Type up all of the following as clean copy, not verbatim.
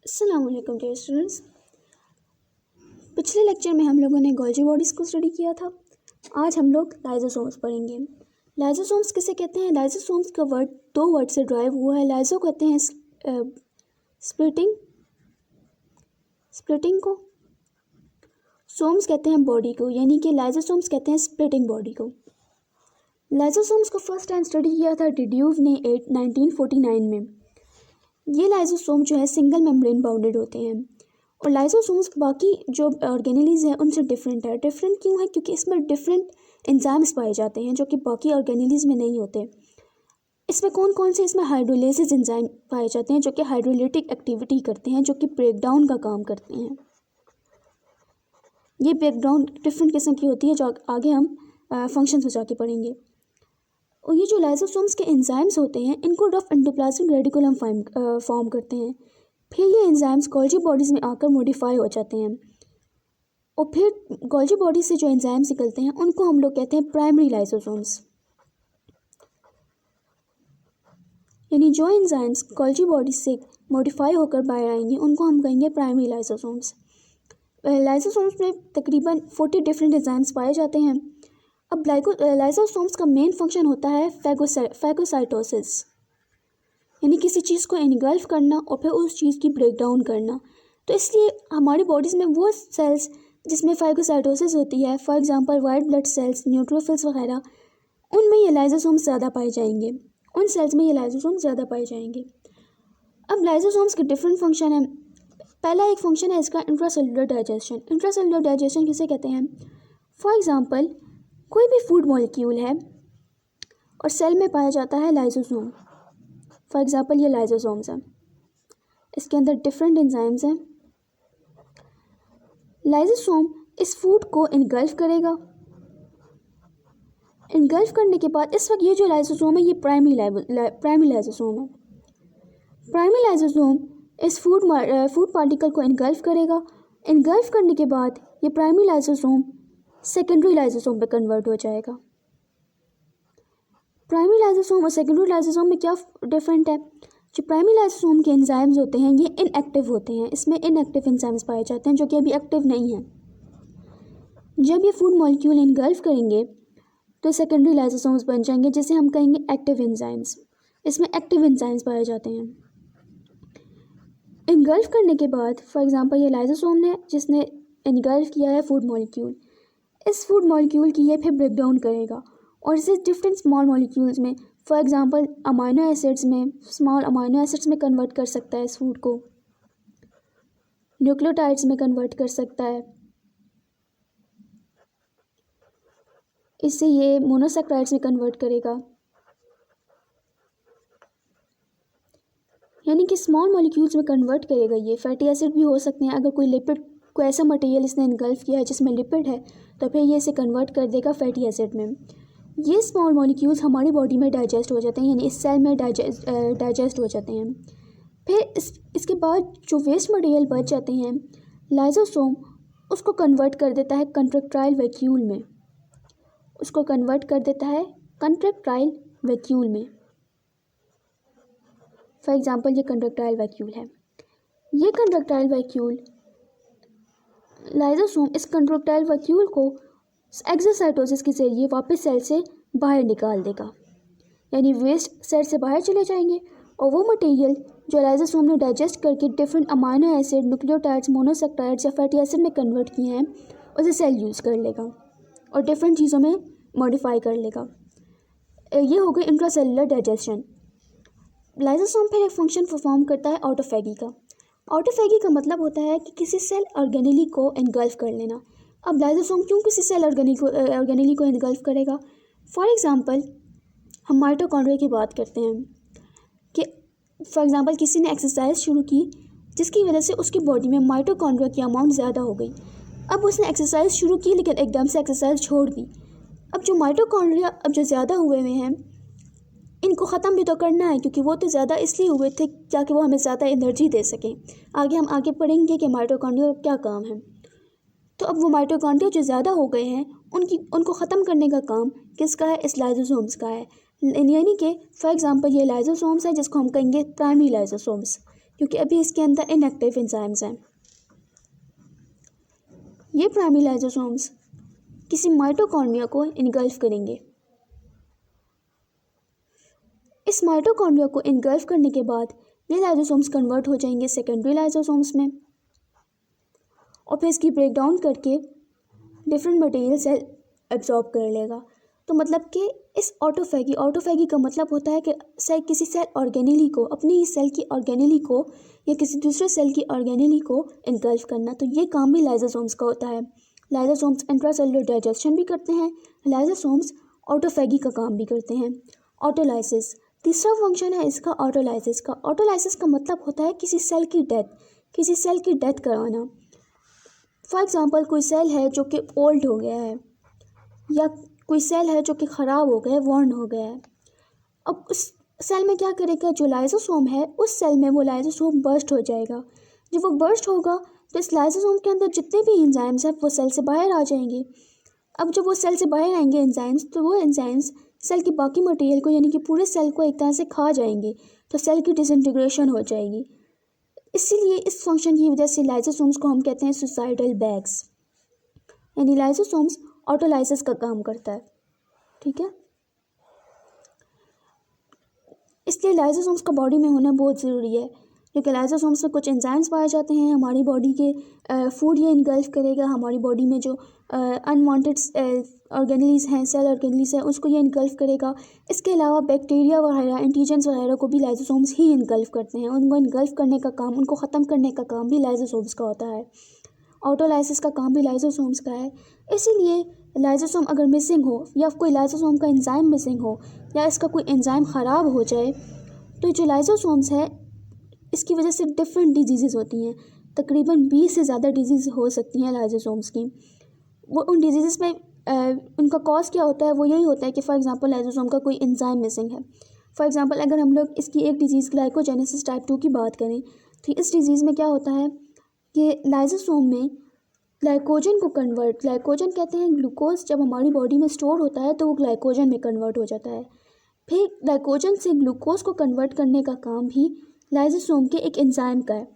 अस्सलाम वालेकुम dear students. पिछले लेक्चर में हम लोगों ने गोल्जी बॉडीज़ को स्टडी किया था। आज हम लोग लाइजोसोम्स पढ़ेंगे। लाइजोसोम्स किसे कहते हैं? लाइजोसोम्स का वर्ड दो वर्ड से ड्राइव हुआ है। लाइजो कहते हैं स्प्लिटिंग को, सोम्स कहते हैं बॉडी को, यानी कि लाइजोसोम्स कहते हैं स्प्लिटिंग बॉडी को। लाइजोसोम्स को फर्स्ट टाइम स्टडी किया था डिड्यूव ने 1949 में। ये लाइजोसोम जो है सिंगल मेम्ब्रेन बाउंडेड होते हैं और लाइजोसोम्स बाकी जो ऑर्गेनेलीज हैं उनसे डिफरेंट है। डिफरेंट क्यों है? क्योंकि इसमें डिफरेंट एंजाइम्स पाए जाते हैं जो कि बाकी ऑर्गेनेलीज में नहीं होते। इसमें कौन कौन से? इसमें हाइड्रोलेसिस एंजाइम पाए जाते हैं जो कि हाइड्रोलिटिक एक्टिविटी करते हैं, जो कि ब्रेकडाउन का काम करते हैं। ये ब्रेकडाउन डिफरेंट किस्म की होती है जो आगे हम फंक्शंस में जाके पढ़ेंगे। और ये जो लाइजोसोम्स के एंजाइम्स होते हैं इनको रफ एंडोप्लाज्मिक रेडिकुलम फॉर्म करते हैं। फिर ये एंजाइम्स गोल्जी बॉडीज़ में आकर मॉडिफाई हो जाते हैं और फिर गोल्जी बॉडी से जो एंजाइम्स निकलते हैं उनको हम लोग कहते हैं प्राइमरी लाइजोसोम्स। यानी जो एंजाइम्स गोल्जी बॉडी से मॉडिफाई होकर बाहर आएंगे उनको हम कहेंगे प्राइमरी लाइजोसोम्स। लाइजोसोम्स में तकरीबन 40 डिफरेंट एंजाइम्स पाए जाते हैं। अब लाइजोसोम्स का मेन फंक्शन होता है फैगोसाइटोसिस, यानी किसी चीज़ को इनगल्फ करना और फिर उस चीज़ की ब्रेकडाउन करना। तो इसलिए हमारी बॉडीज़ में वो सेल्स जिसमें फैगोसाइटोसिस होती है, for example white blood cells, neutrophils वगैरह, उनमें ये लाइजोसोम्स ज़्यादा पाए जाएंगे। उन सेल्स में ये लाइजोसोम्स ज़्यादा पाए जाएंगे। अब लाइजोसोम्स के डिफरेंट फंक्शन हैं। पहला एक फंक्शन है इसका इंट्रासेलुलर डाइजेशन। इंट्रासेलुलर डाइजेशन किसे कहते हैं? फॉर एग्जांपल कोई भी फूड मॉलिक्यूल है और सेल में पाया जाता है लाइजोसोम। फॉर एग्जांपल ये लाइजोसोम्स हैं, इसके अंदर डिफरेंट एंजाइम्स हैं। लाइजोसोम इस फूड को इनगल्फ करेगा। इनगल्फ करने के बाद इस वक्त ये जो लाइजोसोम है ये प्राइमरी लाइजोसोम है। प्राइमरी लाइजोसोम इस फूड पार्टिकल को इनगल्फ करेगा। इनगल्फ करने के बाद ये प्राइमरी लाइजोसोम सेकेंडरी लाइजोसोम पे कन्वर्ट हो जाएगा। प्राइमरी लाइजोसोम और सेकेंडरी लाइजोसोम में क्या डिफरेंट है? जो प्राइमरी लाइजोसोम के एंजाइम्स होते हैं ये इनएक्टिव होते हैं। इसमें इनएक्टिव एंजाइम्स पाए जाते हैं जो कि अभी एक्टिव नहीं हैं। जब ये फूड मॉलिक्यूल इनगल्फ करेंगे तो सेकेंडरी लाइजोसोम्स बन जाएंगे जिसे हम कहेंगे एक्टिव एंजाइम्स। इसमें एक्टिव एंजाइम्स पाए जाते हैं। इनगल्फ करने के बाद फॉर एग्जांपल ये लाइजोसोम ने जिसने इनगल्फ किया है फूड मॉलिक्यूल, इस फूड मॉलिक्यूल की ये फिर ब्रेकडाउन करेगा और इसे डिफरेंट स्मॉल मॉलिक्यूल्स में, फॉर एग्जांपल अमाइनो एसिड्स में, स्मॉल अमाइनो एसिड्स में कन्वर्ट कर सकता है। इस फूड को न्यूक्लियोटाइड्स में कन्वर्ट कर सकता है। इससे ये मोनोसैकराइड्स में कन्वर्ट करेगा। यानी कि स्मॉल मॉलिक्यूल्स में कन्वर्ट करेगा। ये फैटी एसिड भी हो सकते हैं। अगर कोई लिपिड को ऐसा मटेरियल इसने इनगल्फ किया है जिसमें लिपिड है तो फिर ये इसे कन्वर्ट कर देगा फैटी एसिड में। ये स्मॉल मॉलिक्यूल्स हमारी बॉडी में डाइजेस्ट हो जाते हैं, यानी इस सेल में डाइजेस्ट हो जाते हैं। फिर इसके बाद जो वेस्ट मटेरियल बच जाते हैं लाइजोसोम उसको कन्वर्ट कर देता है कंट्रैक्टाइल वैक्यूल में। उसको कन्वर्ट कर देता है कंट्रैक्टाइल वैक्यूल में। फॉर एग्जांपल ये कंट्रैक्टाइल वैक्यूल है। ये कंट्रैक्टाइल वैक्यूल लाइजोसोम इस कंट्रैक्टाइल वैक्यूल को एक्सोसाइटोसिस के जरिए वापस सेल से बाहर निकाल देगा, यानी वेस्ट सेल से बाहर चले जाएंगे और वो मटेरियल जो लाइजोसोम ने डाइजेस्ट करके different amino acid, nucleotides, monosaccharides या फैटी एसिड में कन्वर्ट किए हैं उसे सेल यूज़ कर लेगा और डिफरेंट चीज़ों में मॉडिफाई कर लेगा। ये हो गई इंट्रासेलुलर डाइजेशन। लाइजोसोम फिर एक फंक्शन परफॉर्म करता है ऑटोफैगी का। ऑटोफैगी का मतलब होता है कि किसी सेल ऑर्गेनेली को इनगल्फ कर लेना। अब लाइजोसोम क्यों किसी सेल ऑर्गेनेली को इनगल्फ करेगा? फॉर एग्जांपल हम माइटोकॉन्ड्रिया की बात करते हैं कि फॉर एग्जांपल किसी ने एक्सरसाइज शुरू की जिसकी वजह से उसकी बॉडी में माइटोकॉन्ड्रिया की अमाउंट ज़्यादा हो गई। अब उसने एक्सरसाइज शुरू की लेकिन एकदम से एक्सरसाइज छोड़ दी। अब जो माइटोकॉन्ड्रिया अब जो ज़्यादा हुए हैं इनको ख़त्म भी तो करना है, क्योंकि वो तो ज़्यादा इसलिए हुए थे ताकि वो हमें ज़्यादा एनर्जी दे सकें। हम आगे पढ़ेंगे कि माइटोकॉन्ड्रिया का क्या काम है। तो अब वो माइटोकॉन्ड्रिया जो ज़्यादा हो गए हैं उनको ख़त्म करने का काम किसका है? इस लाइजोसोम्स का है। यानी कि फॉर एग्जांपल ये लाइजोसोम्स है जिसको हम कहेंगे प्राइमरी लाइजोसोम्स। क्योंकि अभी इसके अंदर इनएक्टिव एंजाइम्स हैं। ये प्राइमरी लाइसोसोम्स किसी माइटोकॉन्ड्रिया को इनगल्फ करेंगे। इस माइटोकॉन्ड्रिया को इनगल्फ करने के बाद ये लाइसोसोम्स कन्वर्ट हो जाएंगे सेकेंडरी लाइसोसोम्स में, और फिर इसकी ब्रेकडाउन करके डिफरेंट मटेरियल सेल एब्जॉर्ब कर लेगा। तो मतलब कि इस ऑटोफैगी का मतलब होता है कि किसी सेल ऑर्गेनेली को, अपनी ही सेल की ऑर्गेनेली को या किसी दूसरे सेल की ऑर्गेनेली को इनगल्फ करना। तो ये काम भी लाइसोसोम्स का होता है। लाइसोसोम्स इंट्रासेलुलर डाइजेशन भी करते हैं, लाइसोसोम्स ऑटोफैगी का काम भी करते हैं। ऑटोलाइसिस तीसरा फंक्शन है इसका, ऑटोलाइसिस का। ऑटोलाइसिस का मतलब होता है किसी सेल की डेथ करवाना। फॉर एग्ज़ाम्पल कोई सेल है जो कि ओल्ड हो गया है, या कोई सेल है जो कि ख़राब हो गया है, वॉर्न हो गया है। अब उस सेल में क्या करेगा, जो लाइसोसोम है उस सेल में वो लाइसोसोम बर्स्ट हो जाएगा। जब वो बर्स्ट होगा तो इस लाइसोसोम के अंदर जितने भी एंजाइम्स हैं वो सेल से बाहर आ जाएंगे। अब जब वो सेल से बाहर आएंगे एंजाइम्स, तो वो एंजाइम्स सेल की बाकी मटेरियल को, यानी कि पूरे सेल को एक तरह से खा जाएंगे, तो सेल की डिसइंटीग्रेशन हो जाएगी। इसीलिए इस फंक्शन की वजह से लाइसोसोम्स को हम कहते हैं सुसाइडल बैग्स, यानी लाइसोसोम्स ऑटोलाइसिस का काम करता है। ठीक है, इसलिए लाइसोसोम्स का बॉडी में होना बहुत ज़रूरी है, क्योंकि लाइसोसोम्स में कुछ एंजाइम्स पाए जाते हैं। हमारी बॉडी के फूड ये इनगल्फ करेगा, हमारी बॉडी में जो अनवांटेड ऑर्गेनेलीज हैं, सेल ऑर्गेनेलीज हैं, उसको ये इनगल्फ करेगा। इसके अलावा बैक्टीरिया वगैरह, एंटीजेंस वगैरह को भी लाइसोसोम्स ही इनगल्फ करते हैं। उनको इनगल्फ करने का काम, उनको ख़त्म करने का काम भी लाइसोसोम्स का होता है। ऑटोलाइसिस का काम भी लाइसोसोम्स का है। इसीलिए लाइसोसोम अगर मिसिंग हो, या कोई लाइसोसोम का एंजाइम मिसिंग हो, या इसका कोई एंजाइम ख़राब हो जाए, तो जो लाइसोसोम्स है इसकी वजह से डिफरेंट डिजीज़ होती हैं। तकरीबन 20 से ज़्यादा डिजीज़ हो सकती हैं लाइसोसोम्स की। वो उन डिजीज़ में उनका कॉज क्या होता है, वो यही होता है कि फॉर एग्जांपल लाइसोसोम का कोई एंजाइम मिसिंग है। फॉर एग्जांपल अगर हम लोग इसकी एक डिजीज़ ग्लाइकोजेनेसिस टाइप 2 की बात करें, तो इस डिजीज़ में क्या होता है कि लाइसोसोम में ग्लाइकोजन कहते हैं ग्लूकोज, जब हमारी बॉडी में स्टोर होता है तो वो ग्लाइकोजन में कन्वर्ट हो जाता है। फिर ग्लाइकोजन से ग्लूकोज को कन्वर्ट करने का काम भी लाइसोसोम के एक एंजाइम का है।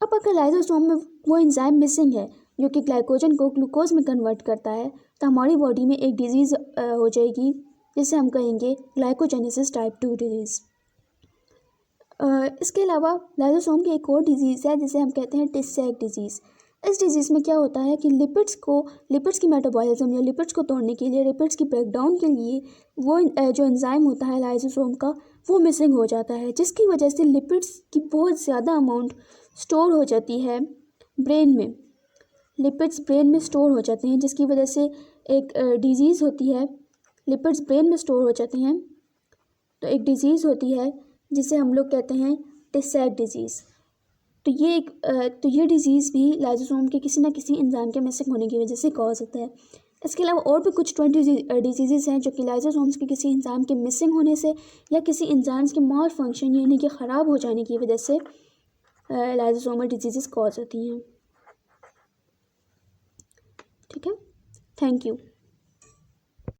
अब अगर लाइसोसोम में वो एंजाइम मिसिंग है जो कि ग्लाइकोजन को ग्लूकोज में कन्वर्ट करता है, तो हमारी बॉडी में एक डिजीज़ हो जाएगी जिसे हम कहेंगे ग्लाइकोजेनेसिस टाइप 2 डिजीज़। इसके अलावा लाइसोसोम की एक और डिजीज़ है जिसे हम कहते हैं टिस सैक डिजीज़। इस डिजीज़ में क्या होता है कि लिपिड्स की मेटाबॉलिज्म या लिपिड्स को तोड़ने के लिए, लिपिड्स की ब्रेकडाउन के लिए वो जो एंजाइम होता है लाइसोसोम का, वो मिसिंग हो जाता है, जिसकी वजह से लिपिड्स की बहुत ज़्यादा अमाउंट स्टोर हो जाती है ब्रेन में। लिपिड्स ब्रेन में स्टोर हो जाते हैं, जिसकी वजह से एक डिजीज़ होती है, लिपिड्स ब्रेन में स्टोर हो जाते हैं, तो एक डिजीज़ होती है जिसे हम लोग कहते हैं टिस सैक डिजीज़। तो ये डिज़ीज़ भी लाइसोसोम के किसी न किसी एंजाइम के मिसिंग होने की वजह से कॉज होता है। इसके अलावा और भी कुछ 20 डिजीज़ हैं जो कि लाइसोसोम्स के किसी एंजाइम के मिसिंग होने से या किसी एंजाइम्स के माल फंक्शन यानी कि ख़राब हो जाने की वजह से लाइसोसोमल डिजीज़ कॉज होती हैं। ठीक है, थैंक यू।